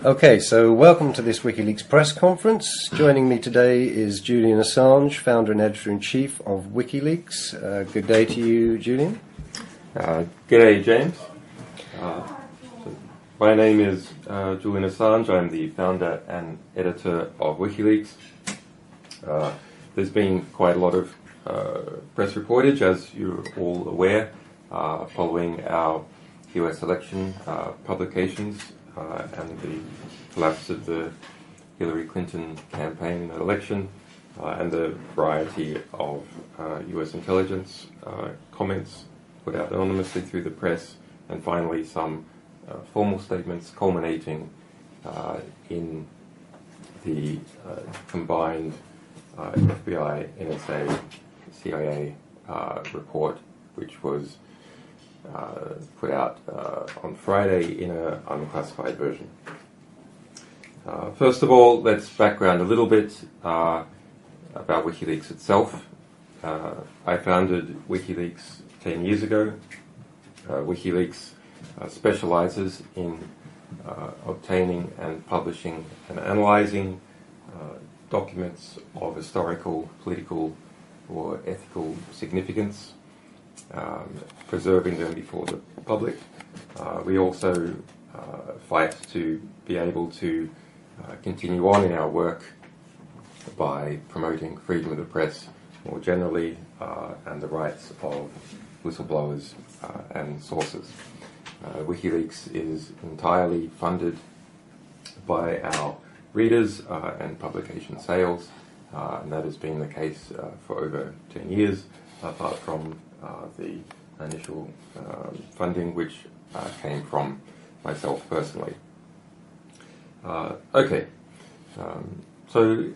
Okay, so welcome to this Wikileaks Press conference. Joining me today is Julian Assange, founder and editor-in-chief of Wikileaks. Good day to you, Julian. Good day, James. My name is Julian Assange. I'm the founder and editor of Wikileaks. There's been quite a lot of press reportage, as you're all aware, following our US election publications and the collapse of the Hillary Clinton campaign in that election, and the variety of US intelligence comments put out anonymously through the press, and finally some formal statements culminating in the combined FBI, NSA, CIA report, which was put out on Friday in an unclassified version. First of all, let's background a little bit about WikiLeaks itself. I founded WikiLeaks 10 years ago. WikiLeaks specializes in obtaining and publishing and analyzing documents of historical, political, or ethical significance, preserving them before the public. We also fight to be able to continue on in our work by promoting freedom of the press more generally and the rights of whistleblowers and sources. WikiLeaks is entirely funded by our readers and publication sales, and that has been the case for over 10 years, apart from the initial funding, which came from myself personally. So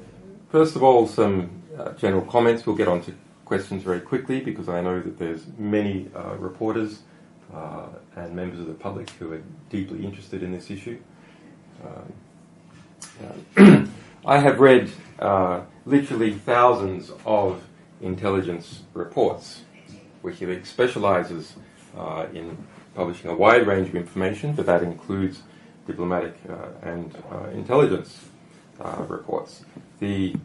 first of all, some general comments. We'll get on to questions very quickly, because I know that there's many reporters and members of the public who are deeply interested in this issue. I have read literally thousands of intelligence reports. WikiLeaks specializes in publishing a wide range of information, but that includes diplomatic and intelligence reports. The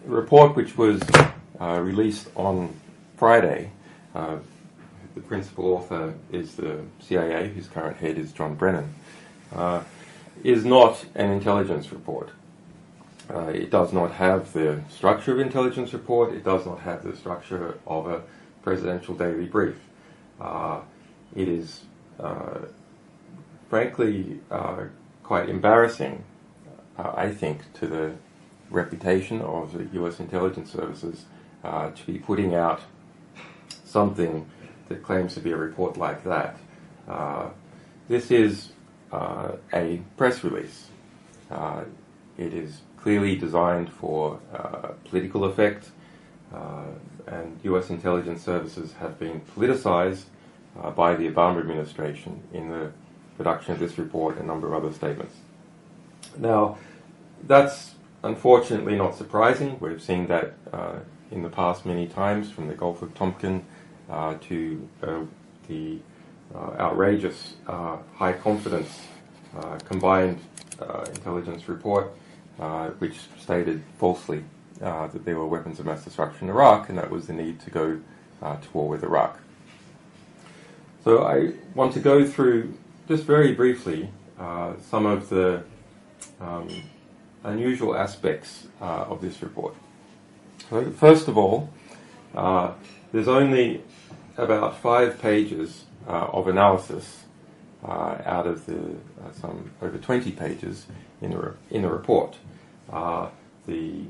report, which was released on Friday, the principal author is the CIA, whose current head is John Brennan, is not an intelligence report. It does not have the structure of an intelligence report. It does not have the structure of a presidential daily brief. It is, frankly, quite embarrassing, I think, to the reputation of the US intelligence services to be putting out something that claims to be a report like that. This is a press release. It is clearly designed for political effect, and US intelligence services have been politicized by the Obama administration in the production of this report and a number of other statements. Now, that's unfortunately not surprising. We've seen that in the past many times, from the Gulf of Tonkin to the outrageous high confidence combined intelligence report, which stated falsely that there were weapons of mass destruction in Iraq, and that was the need to go to war with Iraq. So I want to go through, just very briefly, some of the unusual aspects of this report. So first of all, there's only about 5 pages of analysis out of the some over 20 pages in the report. The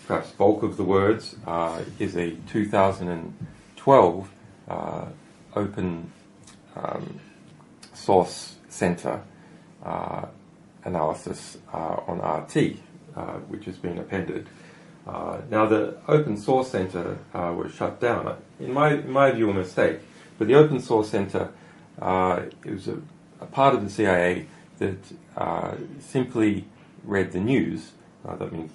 perhaps bulk of the words is a 2012 open source center analysis on RT, which has been appended. Now, the Open Source Center was shut down. In my view, a mistake. But the Open Source Center, it was a part of the CIA that simply read the news. That means,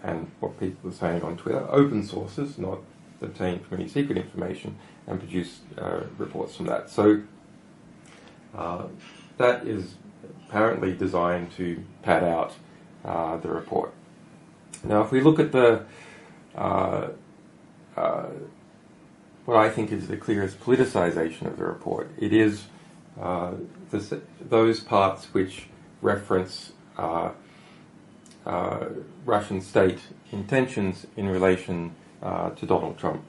and what people are saying on Twitter, open sources, not obtained from any secret information, and produced reports from that. So that is apparently designed to pad out the report. Now, if we look at the what I think is the clearest politicization of the report, it is those parts which reference Russian state intentions in relation to Donald Trump.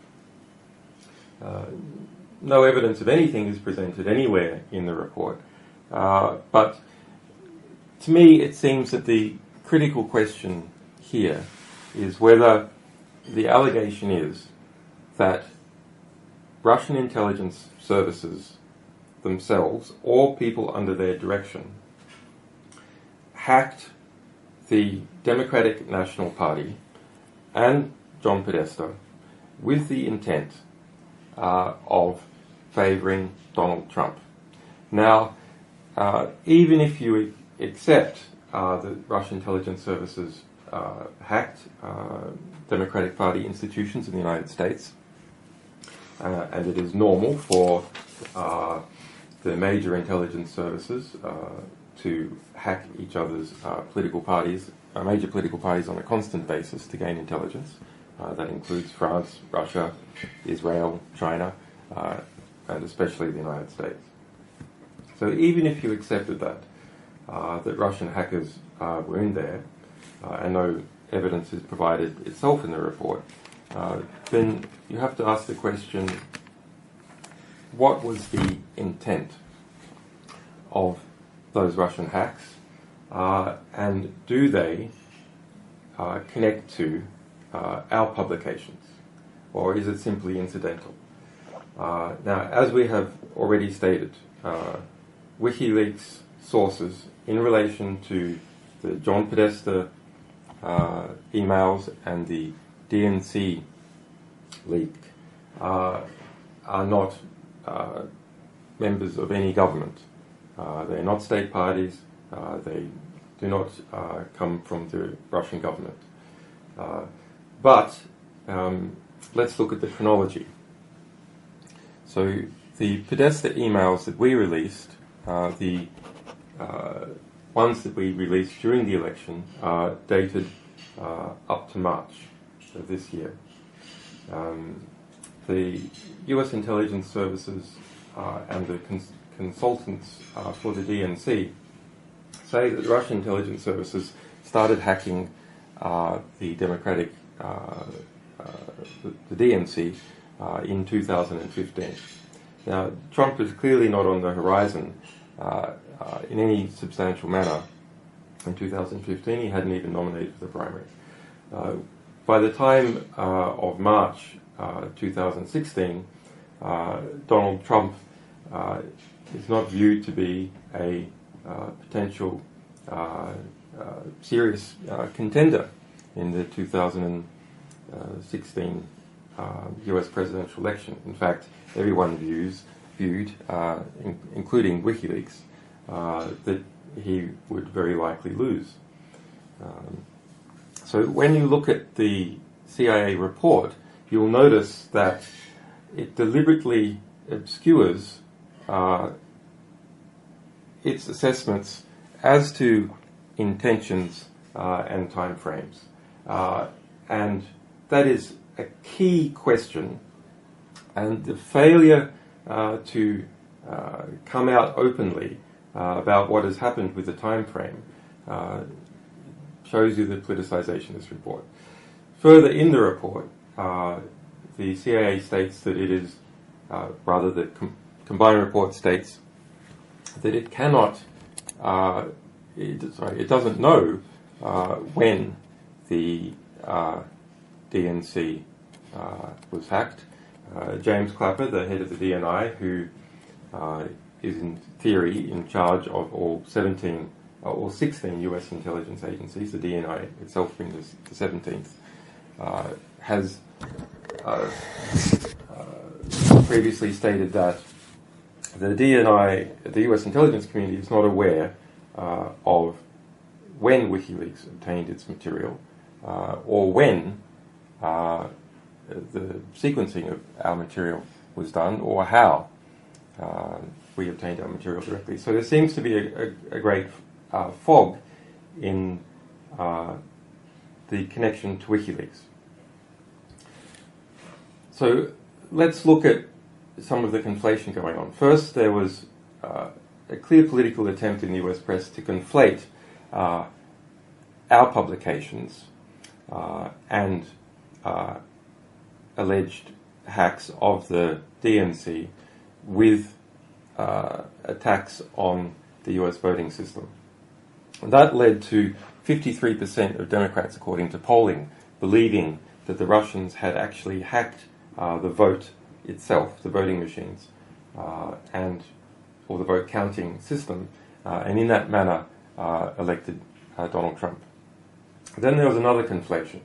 No evidence of anything is presented anywhere in the report, but to me it seems that the critical question here is whether the allegation is that Russian intelligence services themselves, or people under their direction, hacked the Democratic National Party and John Podesta with the intent of favouring Donald Trump. Now, even if you accept that Russian intelligence services hacked Democratic Party institutions in the United States, and it is normal for the major intelligence services to hack each other's political parties, major political parties on a constant basis to gain intelligence. That includes France, Russia, Israel, China, and especially the United States. So even if you accepted that Russian hackers were in there, and no evidence is provided itself in the report, then you have to ask the question, what was the intent of those Russian hacks, and do they connect to our publications, or is it simply incidental? Now, as we have already stated, WikiLeaks sources in relation to the John Podesta emails and the DNC leak are not members of any government. They are not state parties. They do not come from the Russian government. But let's look at the chronology. So the Podesta emails that we released, the ones that we released during the election, are dated up to March of this year. The US intelligence services and the consultants for the DNC say that Russian intelligence services started hacking the Democratic, the DNC in 2015. Now, Trump is clearly not on the horizon in any substantial manner. In 2015, he hadn't even nominated for the primary. By the time of March 2016, Donald Trump is not viewed to be a potential serious contender in the 2016 US presidential election. In fact, everyone viewed, including WikiLeaks, that he would very likely lose. So when you look at the CIA report, you'll notice that it deliberately obscures its assessments as to intentions and timeframes. And that is a key question, and the failure to come out openly about what has happened with the time frame shows you the politicization of this report. Further in the report, the CIA states that it is, rather the combined report states that it cannot, it doesn't know when the DNC was hacked. James Clapper, the head of the DNI, who is in theory in charge of all 16 US intelligence agencies, the DNI itself being the 17th, has previously stated that the DNI, the US intelligence community, is not aware of when WikiLeaks obtained its material or when the sequencing of our material was done, or how we obtained our material directly. So there seems to be a great fog in the connection to WikiLeaks. So let's look at some of the conflation going on. First, there was a clear political attempt in the US press to conflate our publications and alleged hacks of the DNC with attacks on the US voting system. And that led to 53% of Democrats, according to polling, believing that the Russians had actually hacked the vote itself, the voting machines, or the vote counting system, and in that manner elected Donald Trump. Then there was another conflation,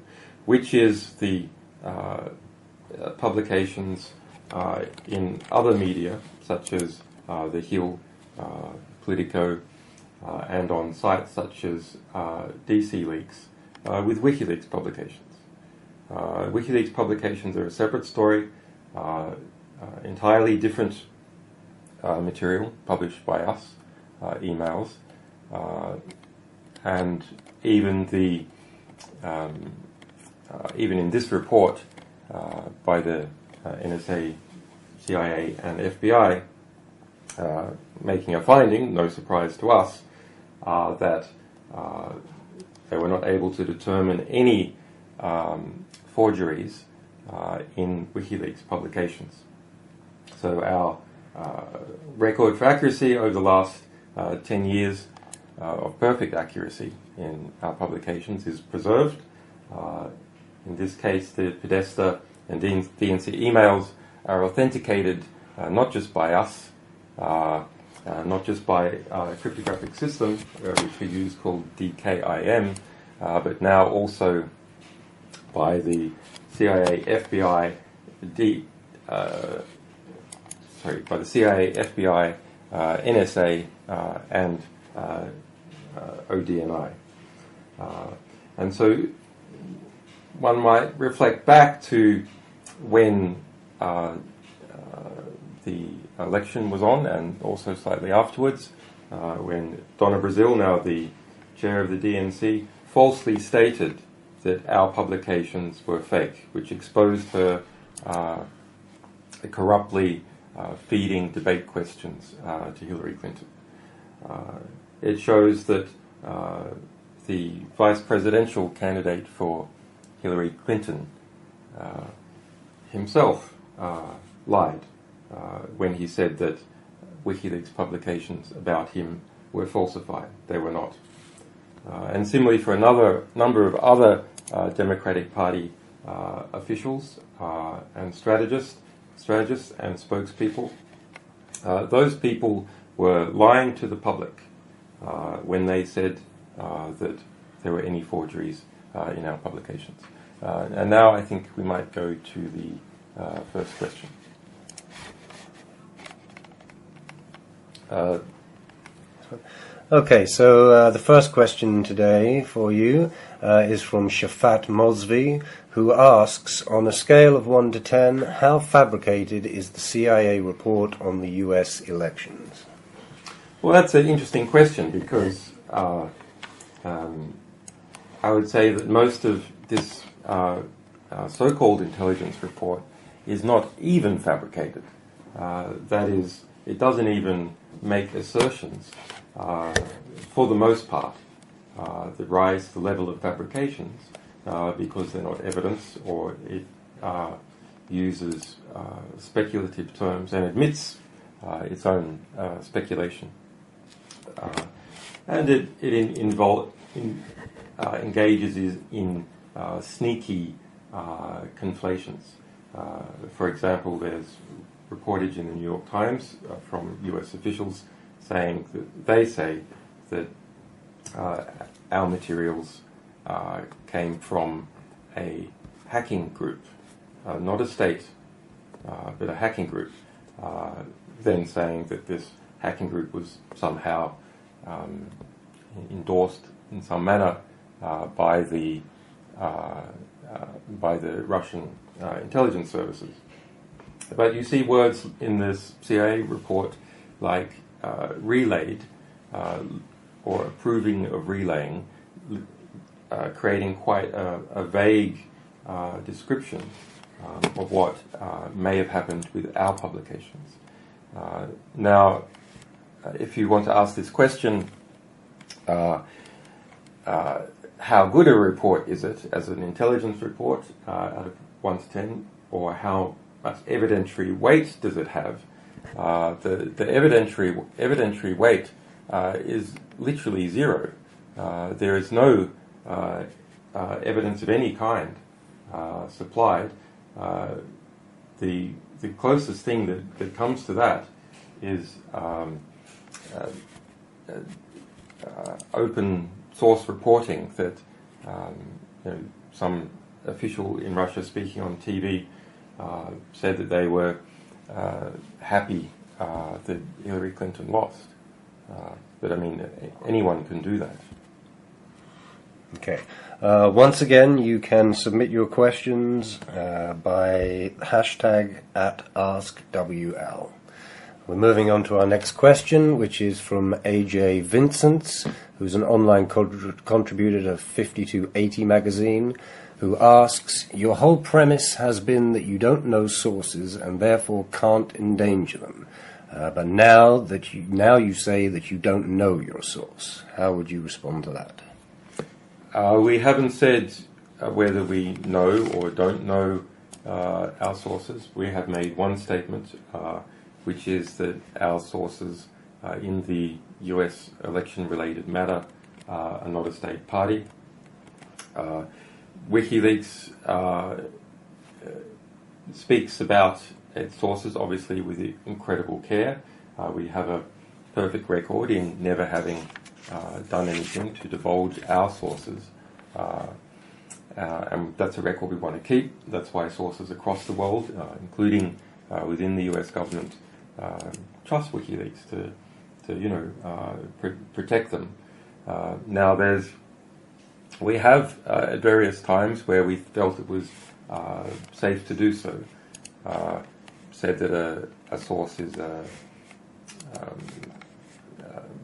which is the publications in other media, such as The Hill, Politico, and on sites such as DC Leaks, with WikiLeaks publications. WikiLeaks publications are a separate story, entirely different material published by us, emails, and even in this report by the NSA, CIA, and FBI, making a finding, no surprise to us, that they were not able to determine any forgeries in WikiLeaks publications. So our record for accuracy over the last 10 years of perfect accuracy in our publications is preserved. In this case, the Podesta and DNC emails are authenticated not just by us, not just by a cryptographic system which we use called DKIM, but now also by the CIA, FBI, NSA, and ODNI. And so one might reflect back to when the election was on, and also slightly afterwards, when Donna Brazil, now the chair of the DNC, falsely stated that our publications were fake, which exposed her corruptly feeding debate questions to Hillary Clinton. It shows that the vice presidential candidate for Hillary Clinton himself lied when he said that WikiLeaks publications about him were falsified. They were not. And similarly for another number of other Democratic Party officials and strategists and spokespeople, those people were lying to the public when they said that there were any forgeries in our publications. And now I think we might go to the first question. Okay, so the first question today for you is from Shafat Mosvi, who asks, on a scale of 1 to 10, how fabricated is the CIA report on the US elections? Well, that's an interesting question, because I would say that most of this so-called intelligence report is not even fabricated. That is, it doesn't even make assertions, for the most part, that rise to the level of fabrications, because they're not evidence, or it uses speculative terms and admits its own speculation. And it engages in sneaky conflations. For example, there's reportage in the New York Times from US officials saying that they say that our materials came from a hacking group, not a state, but a hacking group, then saying that this hacking group was somehow endorsed in some manner by the Russian intelligence services. But you see words in this CIA report like relayed or approving of relaying, creating quite a vague description of what may have happened with our publications. Now, if you want to ask this question, how good a report is it as an intelligence report out of 1 to 10, or how much evidentiary weight does it have? The evidentiary weight is literally zero. There is no evidence of any kind supplied. The closest thing that comes to that is open source reporting that some official in Russia speaking on TV said that they were happy that Hillary Clinton lost. But I mean, anyone can do that. Okay. Once again, you can submit your questions by hashtag @AskWL. We're moving on to our next question, which is from AJ Vincents, who's an online contributor to 5280 magazine, who asks, your whole premise has been that you don't know sources and therefore can't endanger them. But now you say that you don't know your source. How would you respond to that? We haven't said whether we know or don't know our sources. We have made one statement, which is that our sources in the US election-related matter are not a state party. Wikileaks speaks about its sources, obviously, with incredible care. We have a perfect record in never having done anything to divulge our sources. And that's a record we want to keep. That's why sources across the world, including within the US government, trust WikiLeaks to protect them. Now, we have at various times where we felt it was safe to do so. Said that a source is,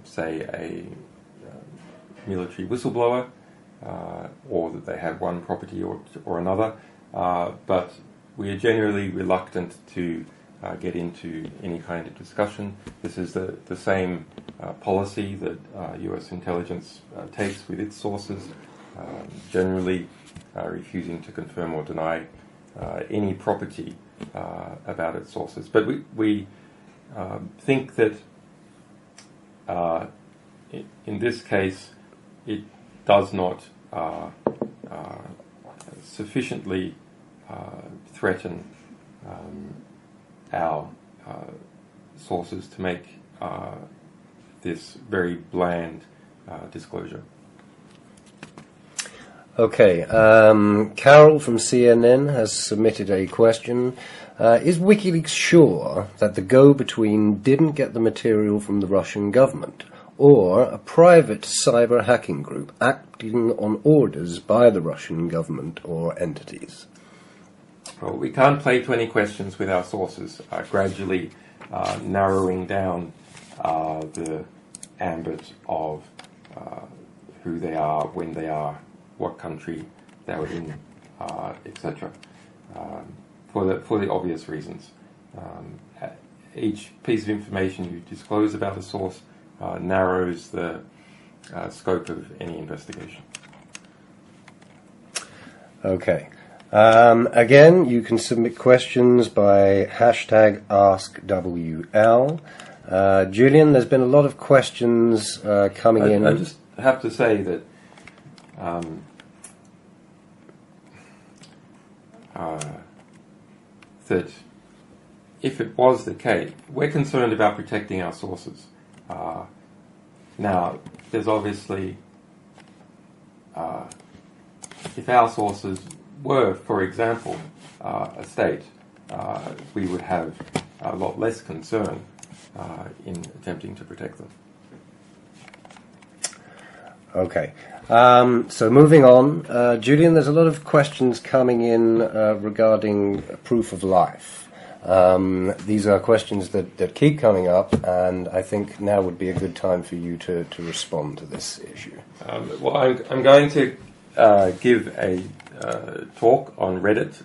say, a military whistleblower, or that they have one property or another, but we are generally reluctant to get into any kind of discussion. This is the same policy that US intelligence takes with its sources, generally refusing to confirm or deny any property about its sources. But we think that in this case it does not sufficiently threaten our sources to make this very bland disclosure. Okay, Carol from CNN has submitted a question. Is WikiLeaks sure that the go-between didn't get the material from the Russian government, or a private cyber hacking group acting on orders by the Russian government or entities? Well, we can't play 20 questions with our sources, gradually narrowing down the ambit of who they are, when they are, what country they were in, etc. For the obvious reasons. Each piece of information you disclose about a source narrows the scope of any investigation. Okay. Again, you can submit questions by hashtag AskWL. Julian, there's been a lot of questions coming in. I just have to say that that if it was the case, we're concerned about protecting our sources. Now, there's obviously, if our sources were, for example, a state, we would have a lot less concern in attempting to protect them. Okay. So moving on, Julian, there's a lot of questions coming in regarding proof of life. These are questions that keep coming up, and I think now would be a good time for you to respond to this issue. Well, I'm going to give a talk on Reddit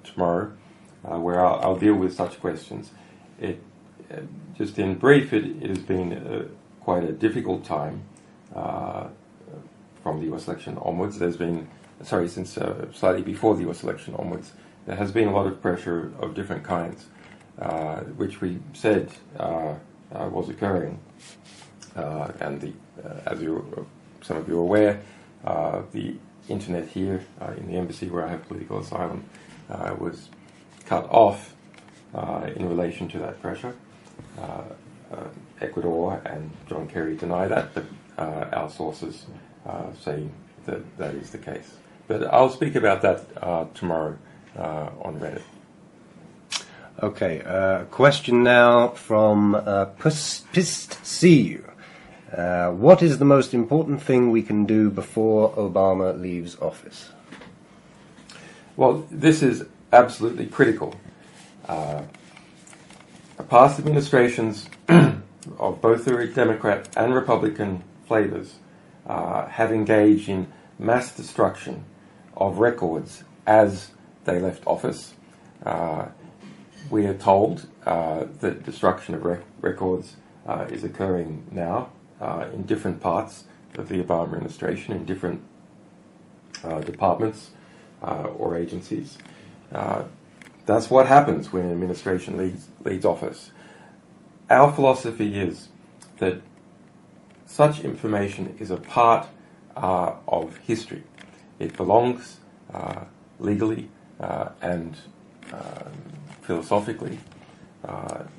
tomorrow, where I'll deal with such questions. Just in brief, it has been quite a difficult time from the US election onwards. There's been, since slightly before the US election onwards, there has been a lot of pressure of different kinds, which we said was occurring. And as some of you are aware, the internet here in the embassy where I have political asylum was cut off in relation to that pressure. Ecuador and John Kerry deny that, but our sources say that is the case. But I'll speak about that tomorrow on Reddit. Okay, question now from PistCU. What is the most important thing we can do before Obama leaves office? Well, this is absolutely critical. Past administrations of both the Democrat and Republican flavors have engaged in mass destruction of records as they left office. We are told that destruction of records is occurring now in different parts of the Obama administration, in different departments or agencies. That's what happens when an administration leads office. Our philosophy is that such information is a part of history. It belongs legally and philosophically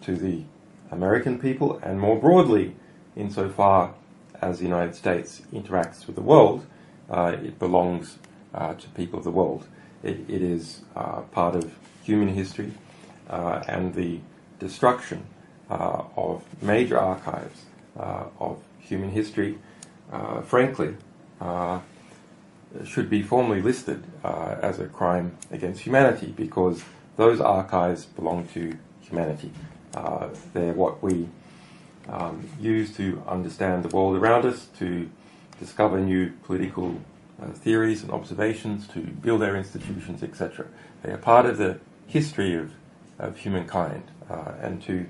to the American people, and more broadly, insofar as the United States interacts with the world, it belongs to people of the world. It is part of human history, and the destruction of major archives of human history, frankly, should be formally listed as a crime against humanity, because those archives belong to humanity. They're what we use to understand the world around us, to discover new political theories and observations, to build our institutions, etc. They are part of the history of humankind, and to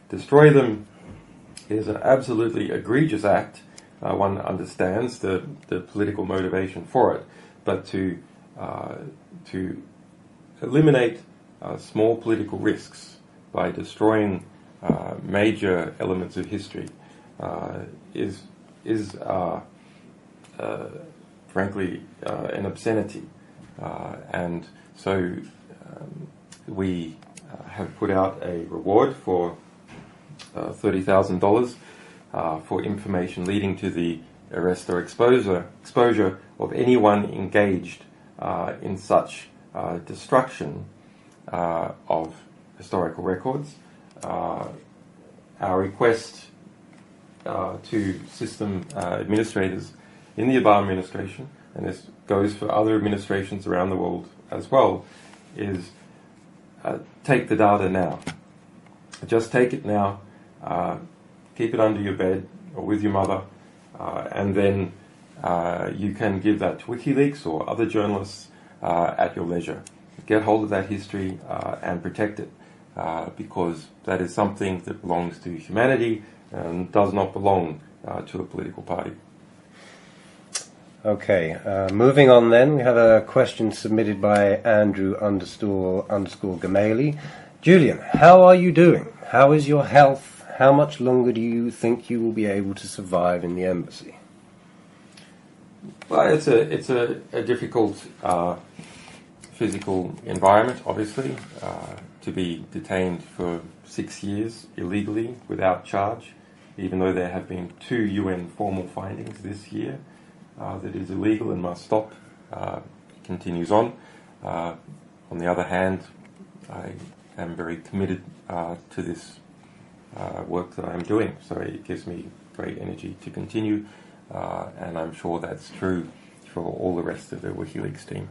destroy them is an absolutely egregious act. One understands the political motivation for it, but to eliminate small political risks by destroying major elements of history is frankly an obscenity, and so we have put out a reward for $30,000 for information leading to the arrest or exposure of anyone engaged in such destruction of historical records. Our request to system administrators in the Obama administration, and this goes for other administrations around the world as well, is take the data now. Just take it now, keep it under your bed or with your mother, and then you can give that to Wikileaks or other journalists at your leisure. Get hold of that history and protect it, because that is something that belongs to humanity and does not belong to a political party. Okay, moving on then, we have a question submitted by Andrew __ Gamali. Julian, how are you doing? How is your health? How much longer do you think you will be able to survive in the embassy? Well, it's a difficult physical environment, obviously, to be detained for 6 years illegally without charge, even though there have been 2 UN formal findings this year that is illegal and must stop. Continues on. On the other hand, I am very committed to this work that I'm doing, so it gives me great energy to continue, and I'm sure that's true for all the rest of the WikiLeaks team.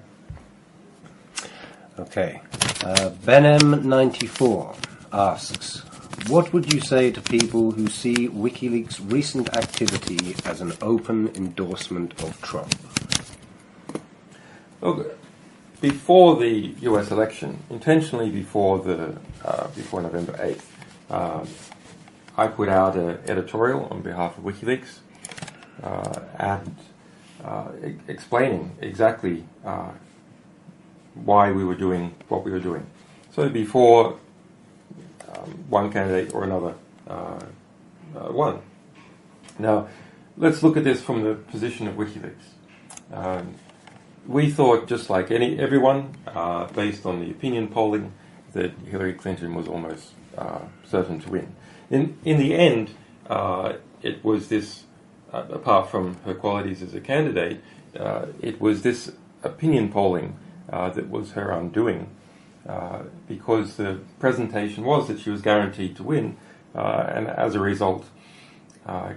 Okay. Benem94 asks, what would you say to people who see WikiLeaks' recent activity as an open endorsement of Trump? Look, before the US election, intentionally before November 8th, I put out an editorial on behalf of WikiLeaks and explaining exactly why we were doing what we were doing. So before one candidate or another won. Now, let's look at this from the position of WikiLeaks. We thought, just like everyone, based on the opinion polling, that Hillary Clinton was almost certain to win. In the end, it was this, apart from her qualities as a candidate, it was this opinion polling that was her undoing, because the presentation was that she was guaranteed to win, and as a result,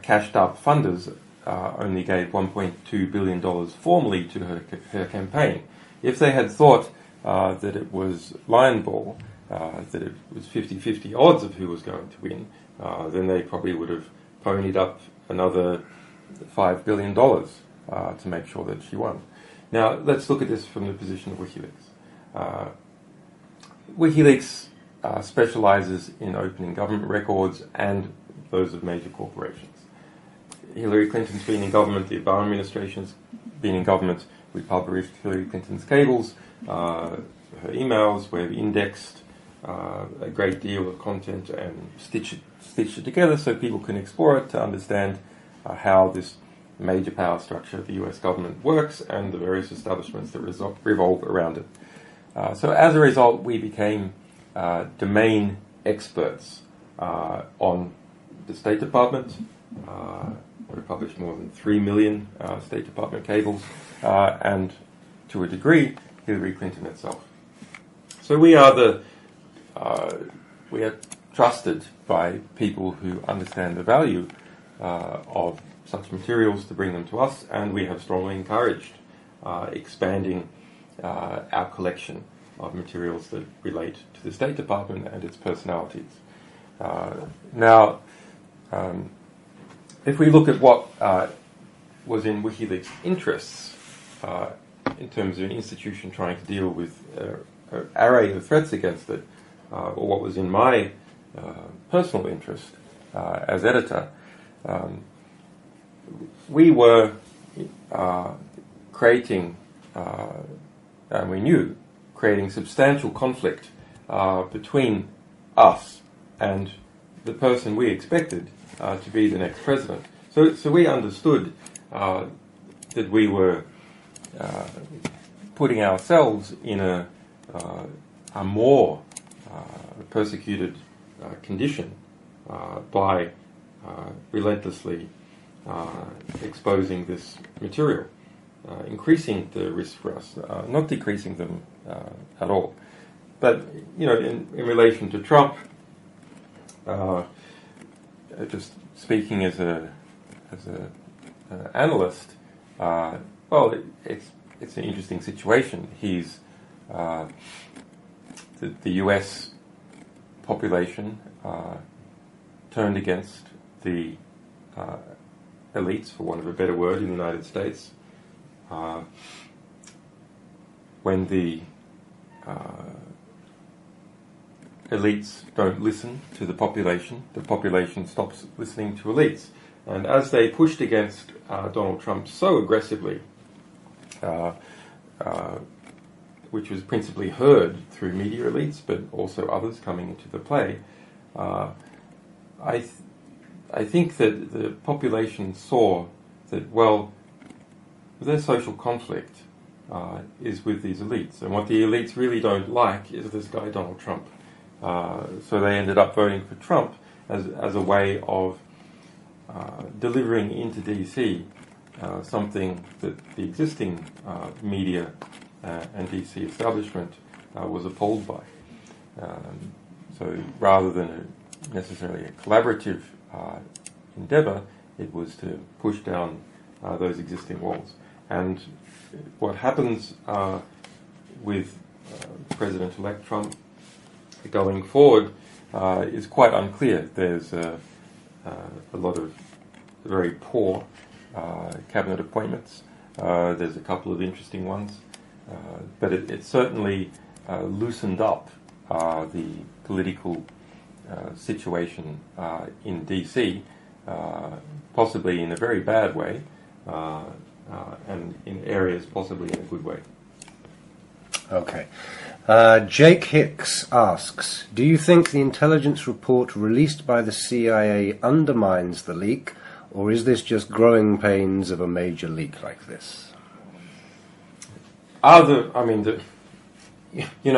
cashed up funders only gave $1.2 billion formally to her campaign. If they had thought that it was lion ball, that it was 50-50 odds of who was going to win, then they probably would have ponied up another $5 billion to make sure that she won. Now, let's look at this from the position of WikiLeaks. WikiLeaks specializes in opening government records and those of major corporations. Hillary Clinton's been in government, the Obama administration's been in government. We published Hillary Clinton's cables, her emails. We've indexed a great deal of content and stitched it together so people can explore it to understand how this major power structure of the US government works and the various establishments that revolve around it. So as a result, we became domain experts on the State Department. We published more than 3 million State Department cables, and to a degree, Hillary Clinton itself. So we are trusted by people who understand the value of such materials to bring them to us, and we have strongly encouraged expanding our collection of materials that relate to the State Department and its personalities. Now, if we look at what was in WikiLeaks' interests in terms of an institution trying to deal with an array of threats against it, or what was in my personal interest as editor, we were creating, and we knew, creating substantial conflict between us and the person we expected to be the next president. So we understood that we were putting ourselves in a more persecuted condition by relentlessly exposing this material, increasing the risk for us, not decreasing them at all. But in relation to Trump, just speaking as an analyst, well, it's an interesting situation. He's the U.S. population turned against the elites, for want of a better word, in the United States. When the elites don't listen to the population stops listening to elites. And as they pushed against Donald Trump so aggressively, which was principally heard through media elites, but also others coming into the play, I think that the population saw that, well, their social conflict is with these elites, and what the elites really don't like is this guy Donald Trump. So they ended up voting for Trump as a way of delivering into DC something that the existing media and DC establishment was appalled by. So rather than necessarily a collaborative endeavor, it was to push down those existing walls. And what happens with President-elect Trump going forward is quite unclear. There's a lot of very poor cabinet appointments. There's a couple of interesting ones, but it certainly loosened up the political situation in DC, possibly in a very bad way, and in areas possibly in a good way. Okay. Jake Hicks asks, do you think the intelligence report released by the CIA undermines the leak, or is this just growing pains of a major leak like this?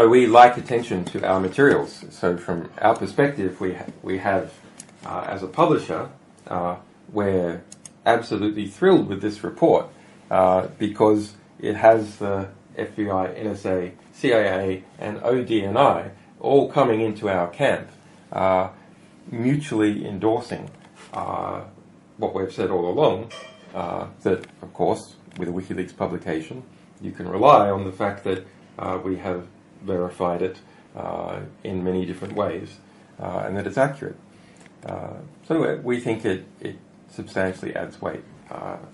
We like attention to our materials. So from our perspective, we have, as a publisher, we're absolutely thrilled with this report because it has the FBI, NSA, CIA, and ODNI all coming into our camp, mutually endorsing what we've said all along, that, of course, with a Wikileaks publication, you can rely on the fact that we have verified it in many different ways, and that it's accurate. So we think it substantially adds weight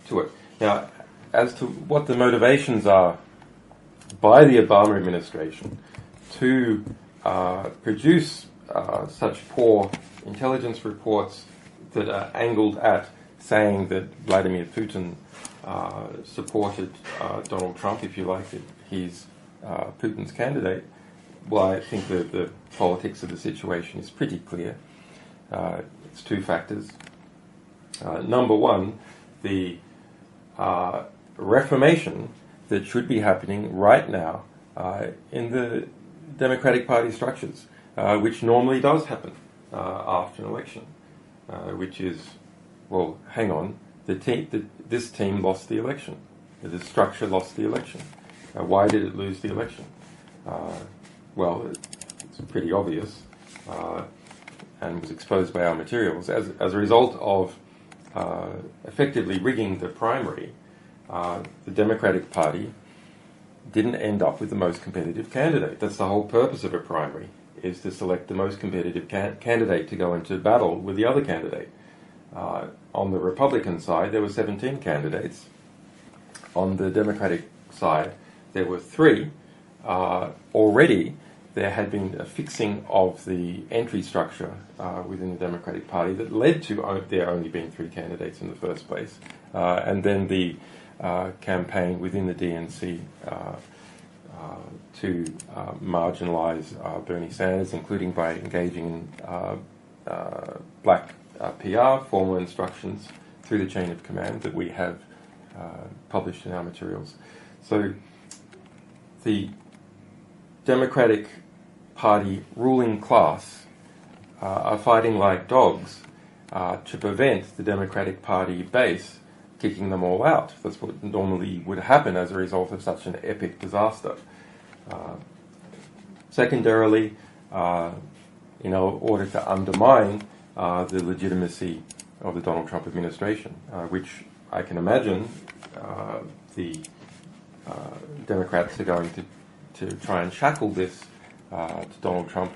to it. Now, as to what the motivations are by the Obama administration to produce such poor intelligence reports that are angled at saying that Vladimir Putin supported Donald Trump, if you like, that he's Putin's candidate, well, I think the politics of the situation is pretty clear. It's two factors. Number one, the reformation that should be happening right now in the Democratic Party structures, which normally does happen after an election, which is, well, hang on, this team lost the election. The structure lost the election. Why did it lose the election? Well, it's pretty obvious and was exposed by our materials. As a result of effectively rigging the primary, the Democratic Party didn't end up with the most competitive candidate. That's the whole purpose of a primary, is to select the most competitive candidate to go into battle with the other candidate. On the Republican side, there were 17 candidates. On the Democratic side, there were 3. Already, there had been a fixing of the entry structure within the Democratic Party that led to there only being 3 candidates in the first place. And then the campaign within the DNC to marginalise Bernie Sanders, including by engaging in black PR, formal instructions through the chain of command that we have published in our materials. So the Democratic Party ruling class are fighting like dogs to prevent the Democratic Party base kicking them all out. That's what normally would happen as a result of such an epic disaster. Secondarily, in order to undermine the legitimacy of the Donald Trump administration, which I can imagine the Democrats are going to try and shackle this to Donald Trump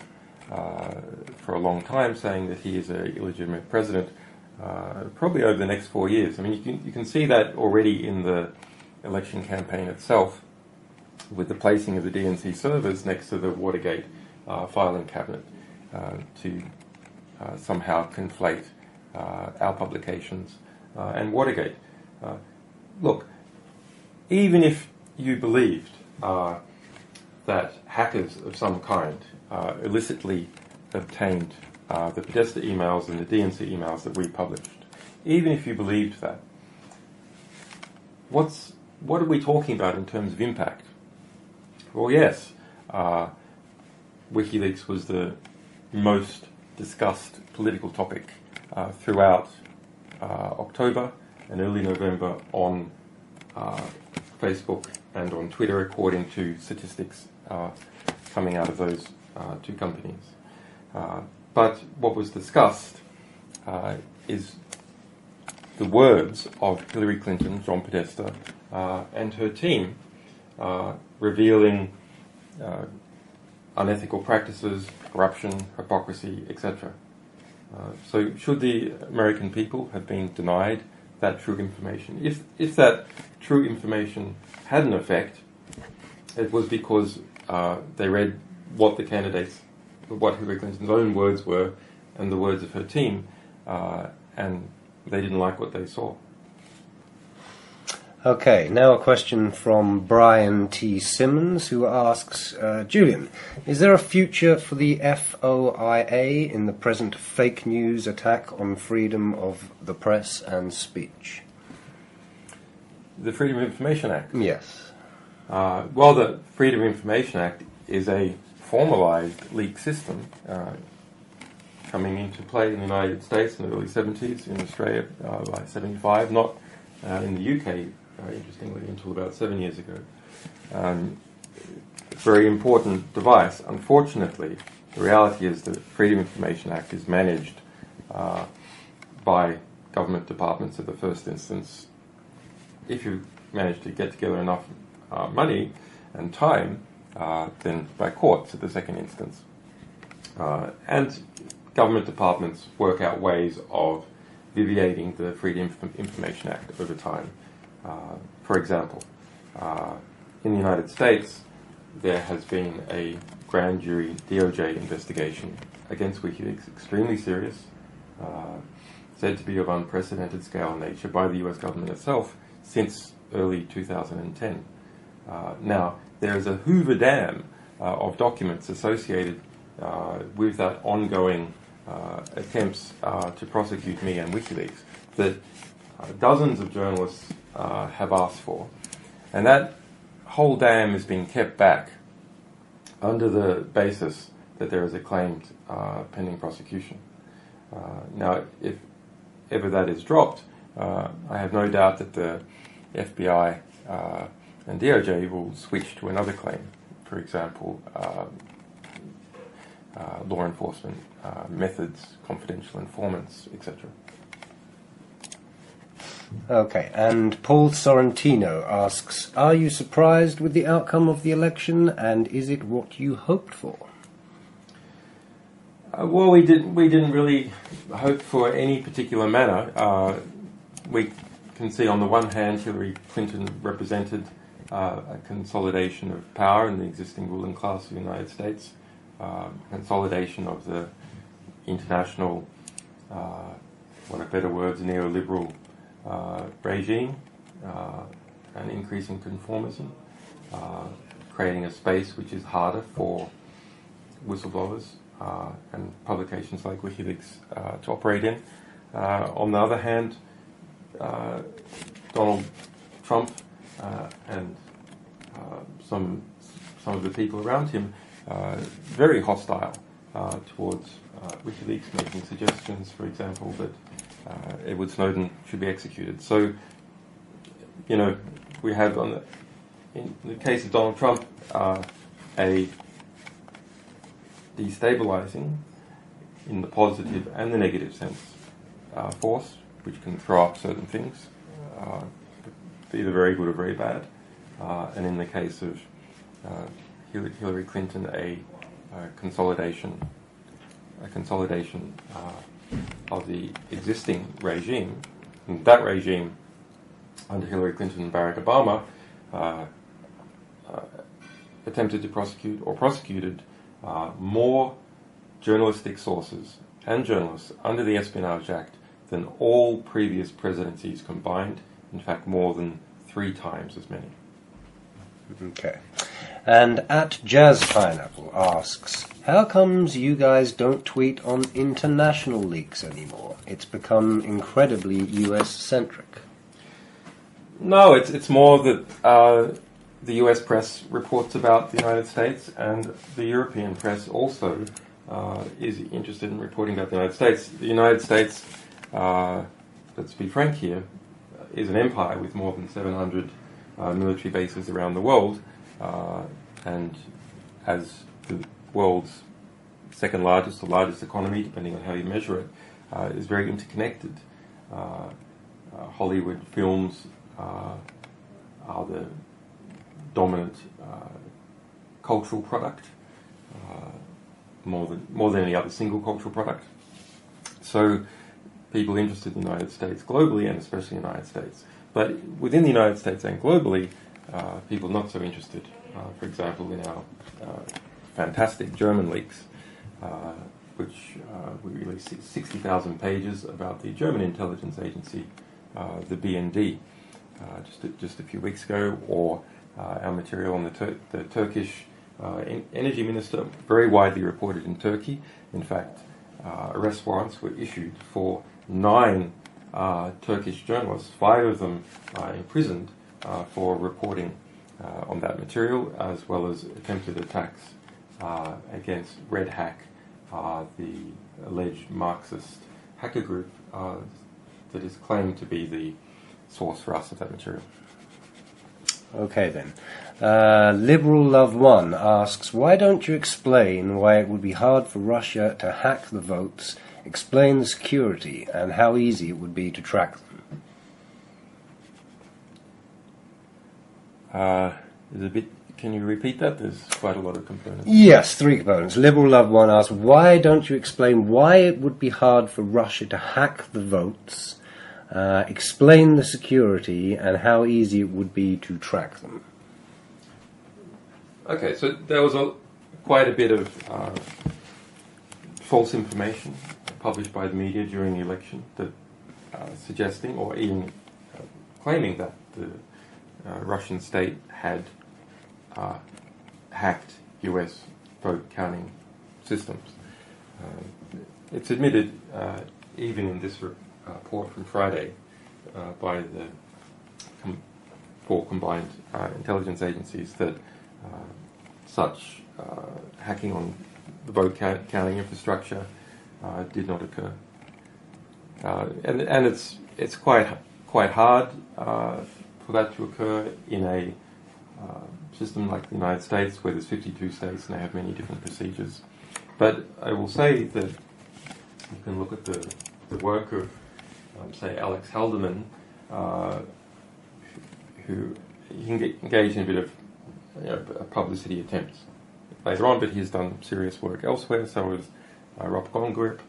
for a long time, saying that he is an illegitimate president, probably over the next 4 years. I mean, you can see that already in the election campaign itself, with the placing of the DNC servers next to the Watergate filing cabinet to somehow conflate our publications and Watergate. Look, even if you believed that hackers of some kind illicitly obtained the Podesta emails and the DNC emails that we published, even if you believed that, what are we talking about in terms of impact? Well, yes, WikiLeaks was the most discussed political topic throughout October and early November on Facebook and on Twitter, according to statistics coming out of those 2 companies. But what was discussed is the words of Hillary Clinton, John Podesta, and her team revealing unethical practices, corruption, hypocrisy, etc. So should the American people have been denied that true information? If that true information had an effect, it was because they read what what Hillary Clinton's own words were and the words of her team, and they didn't like what they saw. Okay, now a question from Brian T. Simmons, who asks, Julian, is there a future for the FOIA in the present fake news attack on freedom of the press and speech? The Freedom of Information Act? Yes. Well, the Freedom of Information Act is a formalized leak system coming into play in the United States in the early 70s, in Australia by 75, not in the UK, interestingly, until about 7 years ago. It's a very important device. Unfortunately, the reality is that the Freedom of Information Act is managed by government departments at the first instance. If you manage to get together enough money and time, then by courts at the second instance. And government departments work out ways of deviating the Freedom of Information Act over time. For example, in the United States, there has been a grand jury DOJ investigation against Wikileaks, extremely serious, said to be of unprecedented scale and nature by the US government itself since early 2010. Now, there is a Hoover Dam of documents associated with that ongoing attempts to prosecute me and Wikileaks that dozens of journalists have asked for. And that whole dam is being kept back under the basis that there is a claimed pending prosecution. Now, if ever that is dropped, I have no doubt that the FBI and DOJ will switch to another claim. For example, law enforcement methods, confidential informants, etc. Okay, and Paul Sorrentino asks, are you surprised with the outcome of the election, and is it what you hoped for? Well, we didn't really hope for any particular manner. We can see on the one hand Hillary Clinton represented a consolidation of power in the existing ruling class of the United States, consolidation of the international, what are better words, neoliberal regime, an increase in conformism, creating a space which is harder for whistleblowers and publications like WikiLeaks to operate in. On the other hand, Donald Trump and some of the people around him very hostile towards WikiLeaks, making suggestions, for example, that Edward Snowden should be executed. So, we have, in the case of Donald Trump, a destabilizing, in the positive and the negative sense, force, which can throw up certain things, either very good or very bad. And in the case of Hillary Clinton, a consolidation of the existing regime. And that regime, under Hillary Clinton and Barack Obama, attempted to prosecute or prosecuted more journalistic sources and journalists under the Espionage Act than all previous presidencies combined. In fact, more than 3 times as many. Okay. And at Jazz Pineapple asks, how comes you guys don't tweet on international leaks anymore? It's become incredibly US-centric. No, it's more that the US press reports about the United States, and the European press also is interested in reporting about the United States. The United States, let's be frank here, is an empire with more than 700 military bases around the world, and as the world's second largest or largest economy, depending on how you measure it, is very interconnected. Hollywood films are the dominant cultural product, more than any other single cultural product. So people interested in the United States globally, and especially in the United States. But within the United States and globally, people not so interested. For example, in our fantastic German leaks, which we released 60,000 pages about the German intelligence agency, the BND, just a few weeks ago, or our material on the Turkish energy minister, very widely reported in Turkey. In fact, arrest warrants were issued for 9 Turkish journalists, 5 of them imprisoned for reporting on that material, as well as attempted attacks against Red Hack, the alleged Marxist hacker group that is claimed to be the source for us of that material. Okay then. Liberal Love One asks, why don't you explain why it would be hard for Russia to hack the votes, explain the security, and how easy it would be to track them? Can you repeat that? There's quite a lot of components. Yes, 3 components. Liberal Love One asks, why don't you explain why it would be hard for Russia to hack the votes, explain the security, and how easy it would be to track them? Okay, so there was quite a bit of false information published by the media during the election that suggesting or even claiming that the Russian state had hacked US vote counting systems. It's admitted, even in this report from Friday, by the 4 combined intelligence agencies, that such hacking on the vote counting infrastructure did not occur, and it's quite hard for that to occur in a system like the United States, where there's 52 states and they have many different procedures. But I will say that you can look at the work of, say, Alex Haldeman, who he can engage in a bit of publicity attempts later on, but he's done serious work elsewhere. So has Rob Gongrip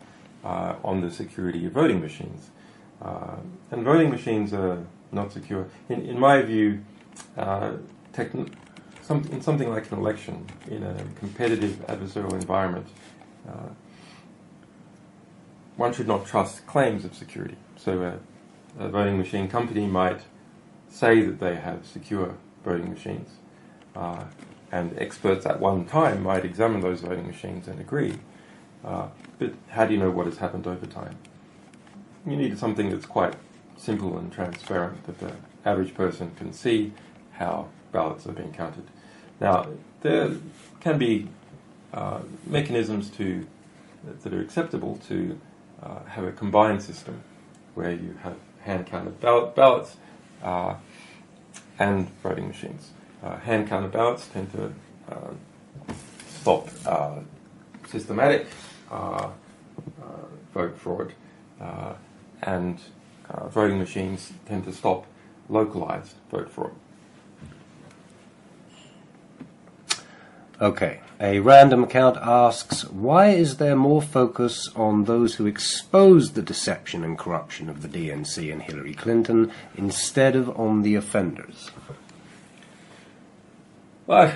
on the security of voting machines. And voting machines are not secure. In my view, in something like an election, in a competitive adversarial environment, one should not trust claims of security. So a voting machine company might say that they have secure voting machines, and experts at one time might examine those voting machines and agree. But how do you know what has happened over time? You need something that's quite simple and transparent, that the average person can see how ballots are being counted. Now, there can be mechanisms that are acceptable to have a combined system where you have hand-counted ballots and voting machines. Hand-counted ballots tend to stop systematic vote fraud, and voting machines tend to stop localized vote fraud. Okay. A random account asks, why is there more focus on those who exposed the deception and corruption of the DNC and Hillary Clinton instead of on the offenders? Well,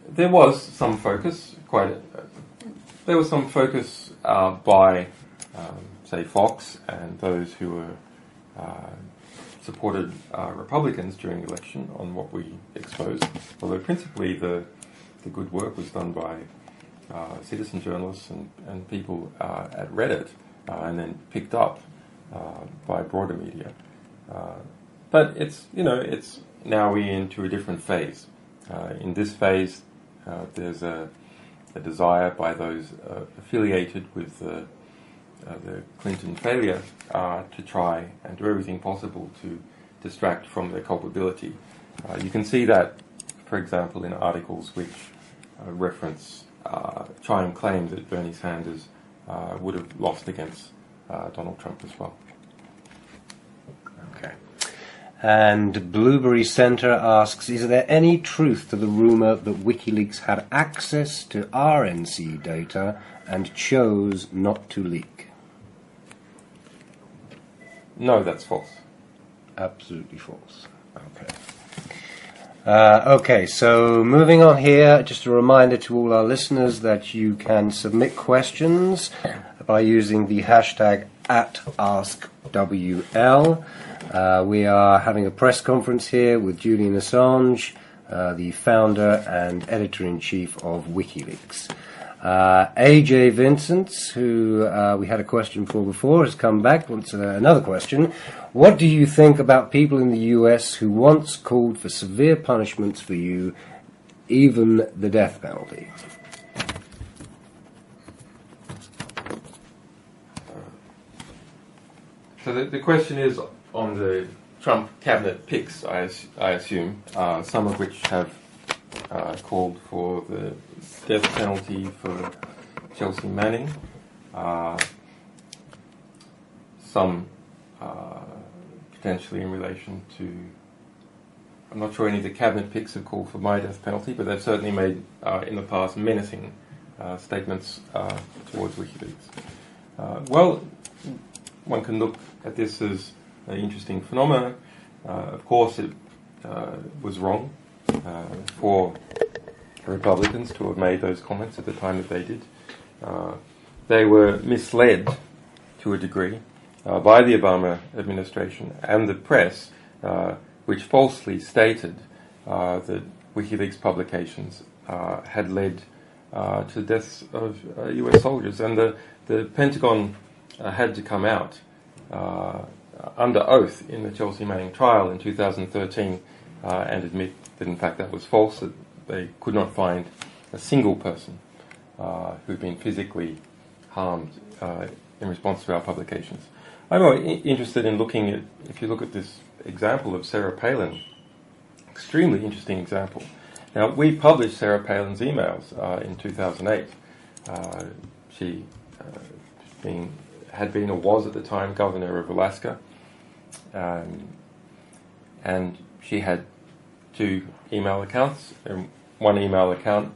there was some focus, there was some focus by, say, Fox and those who were supported Republicans during the election on what we exposed, although principally the good work was done by citizen journalists and people at Reddit, and then picked up by broader media. But it's now we're into a different phase. In this phase, there's a desire by those affiliated with the Clinton failure to try and do everything possible to distract from their culpability. You can see that, for example, in articles which reference try and claim that Bernie Sanders would have lost against Donald Trump as well. Okay. And Blueberry Center asks, is there any truth to the rumor that WikiLeaks had access to RNC data and chose not to leak? No, that's false. Absolutely false. Okay. Okay, so moving on here, just a reminder to all our listeners that you can submit questions by using the hashtag @AskWL. We are having a press conference here with Julian Assange, the founder and editor-in-chief of WikiLeaks. AJ Vincent, who we had a question for before, has come back. Wants another question. What do you think about people in the US who once called for severe punishments for you, even the death penalty? So the question is on the Trump cabinet picks, I assume, some of which have called for the death penalty for Chelsea Manning, some potentially in relation to, I'm not sure any of the cabinet picks have called for my death penalty, but they've certainly made in the past menacing statements towards WikiLeaks. Well, one can look at this as an interesting phenomenon. Of course, it was wrong for Republicans to have made those comments at the time that they did. They were misled to a degree by the Obama administration and the press, which falsely stated that WikiLeaks publications had led to the deaths of US soldiers. And the Pentagon had to come out under oath in the Chelsea Manning trial in 2013 and admit that in fact that was false, that they could not find a single person who'd been physically harmed in response to our publications. I'm more interested in looking at, if you look at this example of Sarah Palin, extremely interesting example. Now, we published Sarah Palin's emails in 2008. She had been or was at the time governor of Alaska, and she had two email accounts. One email account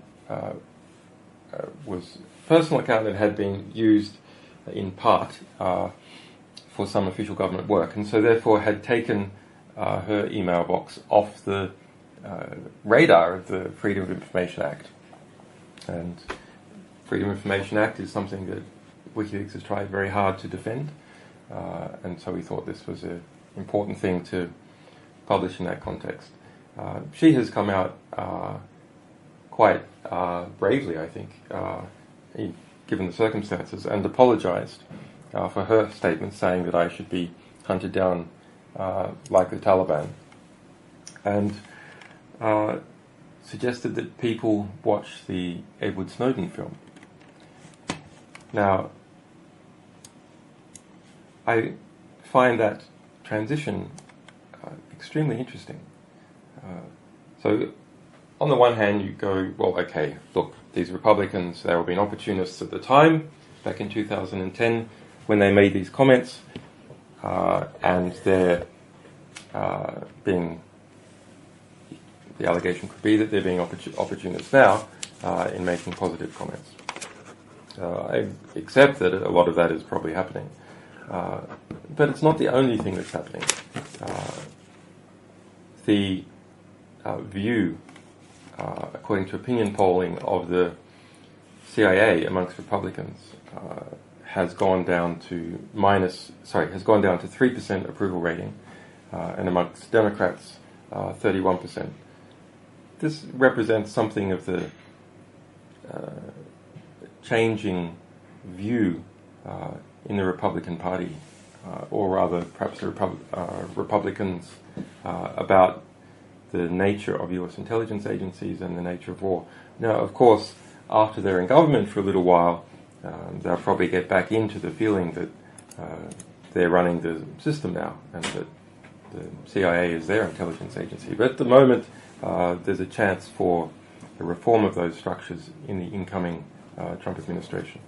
was a personal account that had been used in part for some official government work, and so therefore had taken her email box off the radar of the Freedom of Information Act. And Freedom of Information Act is something that WikiLeaks has tried very hard to defend, and so we thought this was an important thing to publish in that context. She has come out quite bravely, I think, given the circumstances, and apologized for her statement saying that I should be hunted down like the Taliban, and suggested that people watch the Edward Snowden film. Now, I find that transition extremely interesting. So, on the one hand, you go, well, okay, look, these Republicans, they were being opportunists at the time, back in 2010, when they made these comments, and they're being, the allegation could be that they're being opportunists now in making positive comments. I accept that a lot of that is probably happening. But it's not the only thing that's happening. The view, according to opinion polling of the CIA amongst Republicans, has gone down to 3% approval rating, and amongst Democrats, 31%. This represents something of the changing view in the Republican Party, or rather perhaps the Republicans, about the nature of US intelligence agencies and the nature of war. Now, of course, after they're in government for a little while, they'll probably get back into the feeling that they're running the system now and that the CIA is their intelligence agency. But at the moment, there's a chance for a reform of those structures in the incoming Trump administration.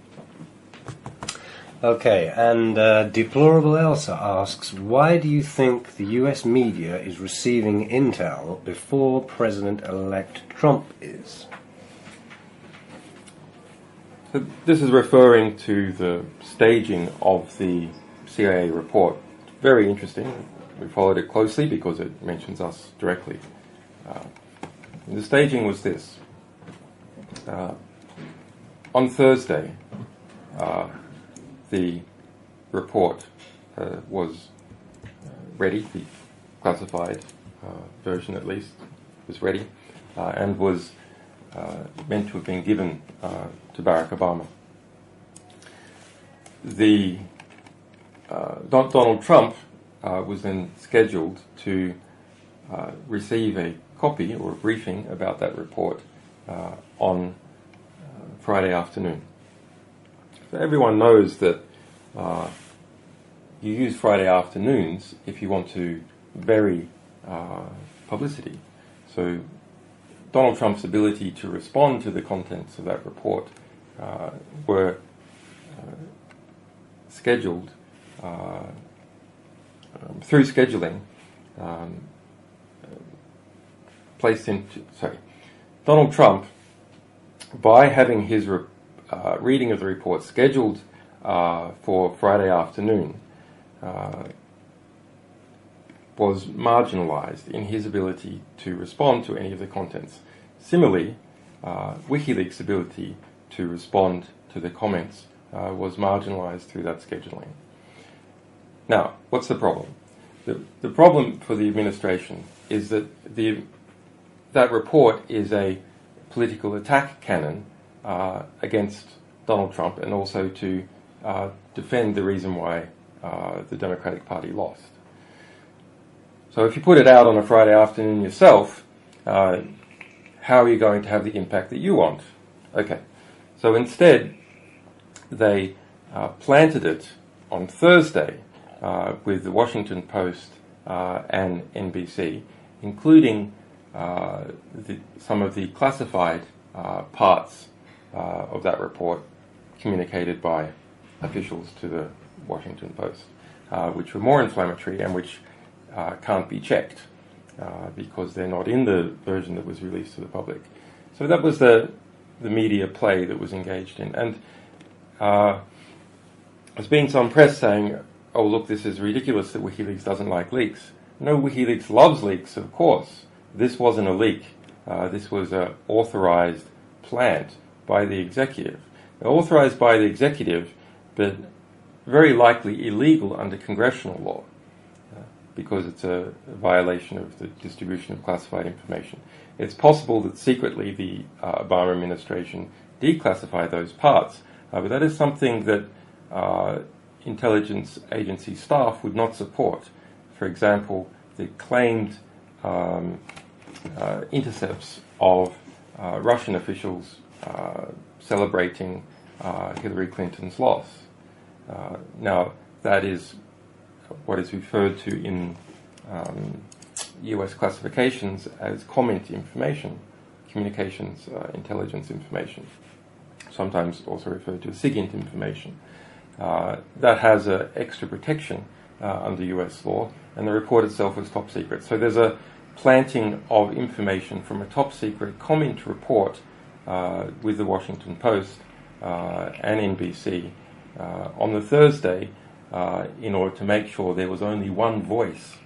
Okay, and Deplorable Elsa asks, why do you think the US media is receiving intel before President-elect Trump is? So this is referring to the staging of the CIA report. Very interesting. We followed it closely because it mentions us directly. The staging was this. On Thursday, the report was ready, the classified version at least was ready, and was meant to have been given to Barack Obama. Donald Trump was then scheduled to receive a copy or a briefing about that report on Friday afternoon. So everyone knows that you use Friday afternoons if you want to vary publicity. So Donald Trump's ability to respond to the contents of that report were scheduled through scheduling, placed into, Donald Trump, by having his reading of the report scheduled for Friday afternoon, was marginalized in his ability to respond to any of the contents. Similarly, WikiLeaks' ability to respond to the comments was marginalized through that scheduling. Now, what's the problem? The problem for the administration is that that report is a political attack cannon against Donald Trump, and also to defend the reason why the Democratic Party lost. So if you put it out on a Friday afternoon yourself, how are you going to have the impact that you want? Okay, so instead they planted it on Thursday with the Washington Post and NBC, including some of the classified parts of that report communicated by officials to the Washington Post, which were more inflammatory and which can't be checked because they're not in the version that was released to the public. So that was the media play that was engaged in. And there's been some press saying, oh, look, this is ridiculous that WikiLeaks doesn't like leaks. No, WikiLeaks loves leaks, of course. This wasn't a leak. This was an authorized plant by the executive. Authorized by the executive, but very likely illegal under congressional law, because it's a violation of the distribution of classified information. It's possible that secretly the Obama administration declassified those parts, but that is something that intelligence agency staff would not support. For example, the claimed intercepts of Russian officials celebrating Hillary Clinton's loss. Now, that is what is referred to in US classifications as comment information, communications intelligence information, sometimes also referred to as SIGINT information. That has extra protection under US law, and the report itself was top secret. So there's a planting of information from a top secret comment report with the Washington Post and NBC on the Thursday, in order to make sure there was only one voice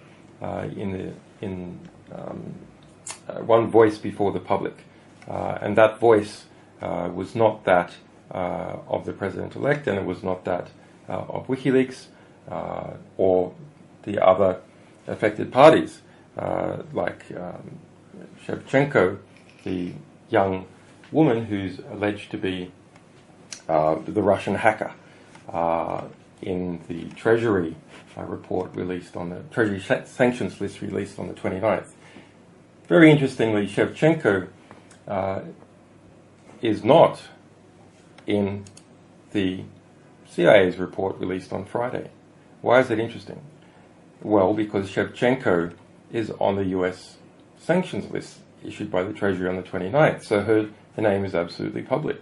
one voice before the public, and that voice was not that of the president-elect, and it was not that of WikiLeaks or the other affected parties, like Shevchenko, the young woman who's alleged to be the Russian hacker in the Treasury report released on the Treasury sanctions list released on the 29th. Very interestingly, Shevchenko is not in the CIA's report released on Friday. Why is that interesting? Well, because Shevchenko is on the US sanctions list issued by the Treasury on the 29th, so her name is absolutely public.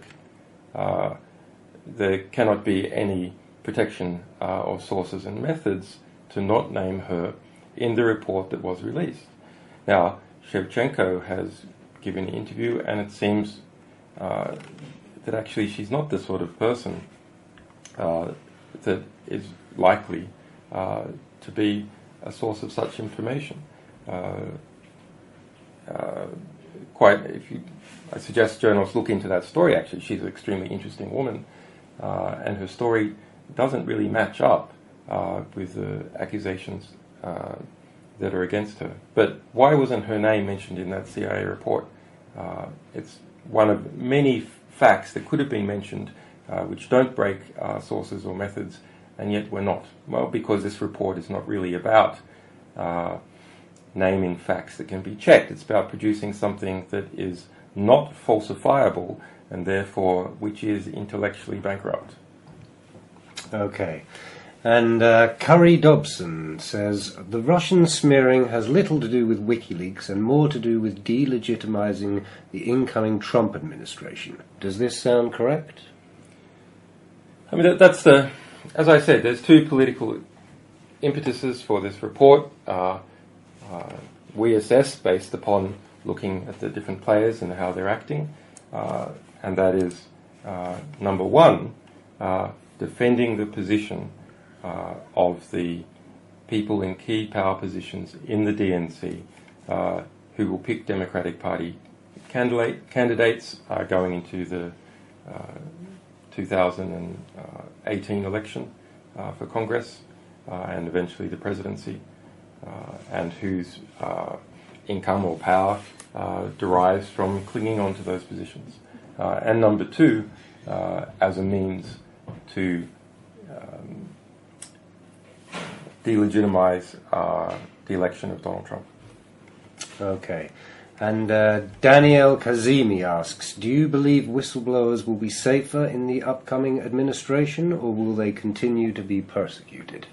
There cannot be any protection of sources and methods to not name her in the report that was released. Now, Shevchenko has given an interview, and it seems that actually she's not the sort of person that is likely to be a source of such information. I suggest journalists look into that story. Actually, she's an extremely interesting woman, and her story doesn't really match up with the accusations that are against her. But why wasn't her name mentioned in that CIA report? It's one of many facts that could have been mentioned which don't break sources or methods, and yet were not. Well, because this report is not really about naming facts that can be checked. It's about producing something that is not falsifiable, and therefore which is intellectually bankrupt. Okay. And Curry Dobson says, the Russian smearing has little to do with WikiLeaks and more to do with delegitimizing the incoming Trump administration. Does this sound correct? I mean, that's the... As I said, there's two political impetuses for this report. We assess based upon looking at the different players and how they're acting. And that is, number one, defending the position of the people in key power positions in the DNC who will pick Democratic Party candidates going into the 2018 election for Congress and eventually the presidency, and whose income or power derives from clinging on to those positions. And number two, as a means to delegitimize the election of Donald Trump. Okay. And Daniel Kazemi asks, do you believe whistleblowers will be safer in the upcoming administration, or will they continue to be persecuted?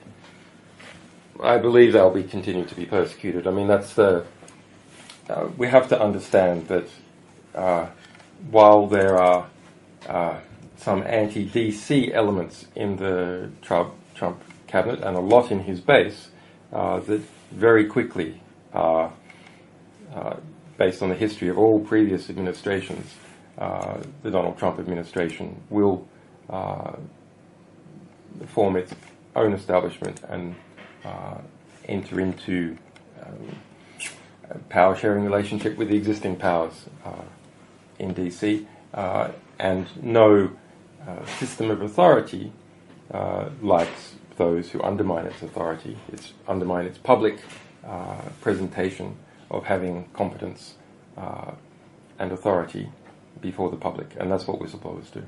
I believe they'll be continue to be persecuted. I mean, that's the... we have to understand that while there are some anti-DC elements in the Trump cabinet, and a lot in his base, that very quickly, based on the history of all previous administrations, the Donald Trump administration will form its own establishment and enter into a power-sharing relationship with the existing powers in DC, and no system of authority likes those who undermine its authority, undermine its public presentation of having competence and authority before the public, and that's what whistleblowers do.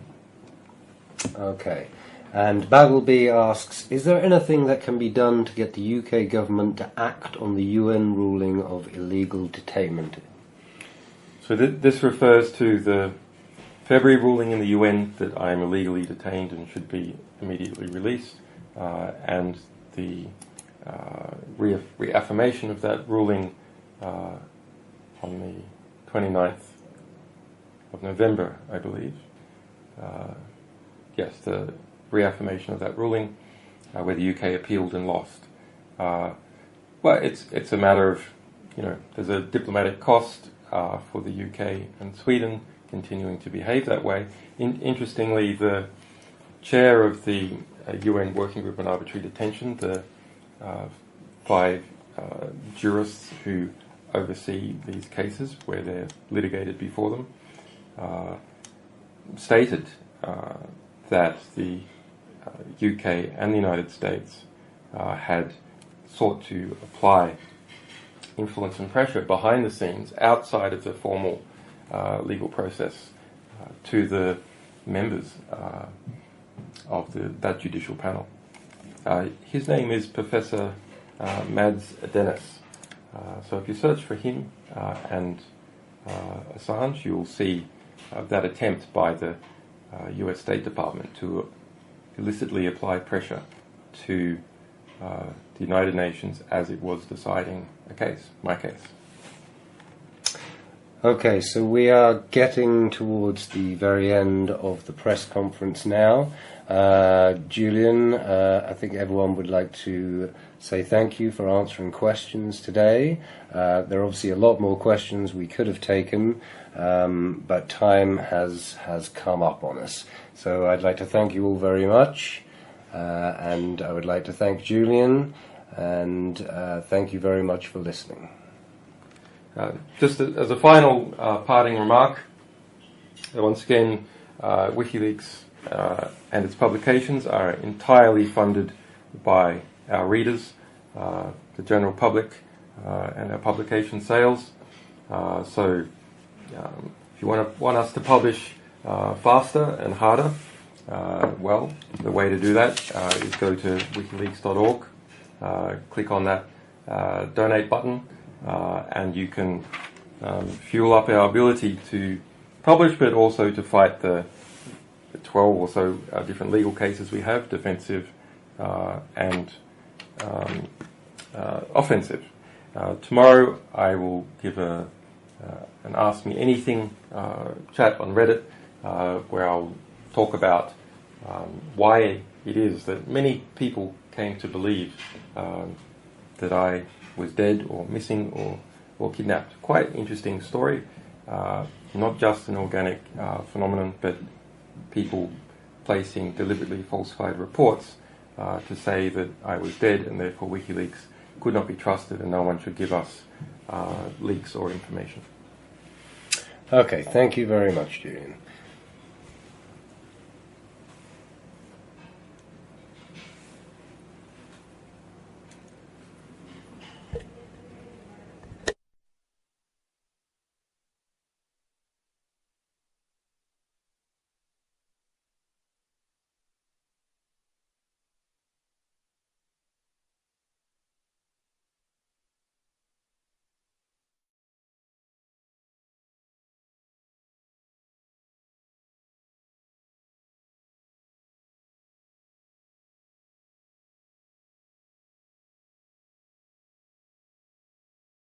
Okay. And Baggleby asks, is there anything that can be done to get the UK government to act on the UN ruling of illegal detainment? So this refers to the February ruling in the UN that I am illegally detained and should be immediately released, and the reaffirmation of that ruling on the 29th of November, I believe. Yes, the reaffirmation of that ruling, where the UK appealed and lost. Well, it's a matter of, there's a diplomatic cost for the UK and Sweden continuing to behave that way. Interestingly, the chair of the UN Working Group on Arbitrary Detention, the 5 jurists who oversee these cases where they're litigated before them, stated that the UK and the United States had sought to apply influence and pressure behind the scenes, outside of the formal legal process, to the members of that judicial panel. His name is Professor Mads Dennis. So if you search for him and Assange, you'll see that attempt by the US State Department to illicitly apply pressure to the United Nations as it was deciding a case, my case. Okay, so we are getting towards the very end of the press conference now. Julian, I think everyone would like to say thank you for answering questions today. There are obviously a lot more questions we could have taken, but time has come up on us. So I'd like to thank you all very much, and I would like to thank Julian, and thank you very much for listening. Just as a final parting remark, once again, WikiLeaks and its publications are entirely funded by our readers, the general public, and our publication sales. So if you want us to publish faster and harder, well, the way to do that is go to wikileaks.org, click on that donate button, and you can fuel up our ability to publish, but also to fight the 12 or so different legal cases we have, defensive and offensive. Tomorrow I will give an Ask Me Anything chat on Reddit, where I'll talk about why it is that many people came to believe that I was dead or missing or kidnapped. Quite interesting story. Not just an organic phenomenon, but people placing deliberately falsified reports to say that I was dead, and therefore WikiLeaks could not be trusted and no one should give us leaks or information. Okay, thank you very much, Julian.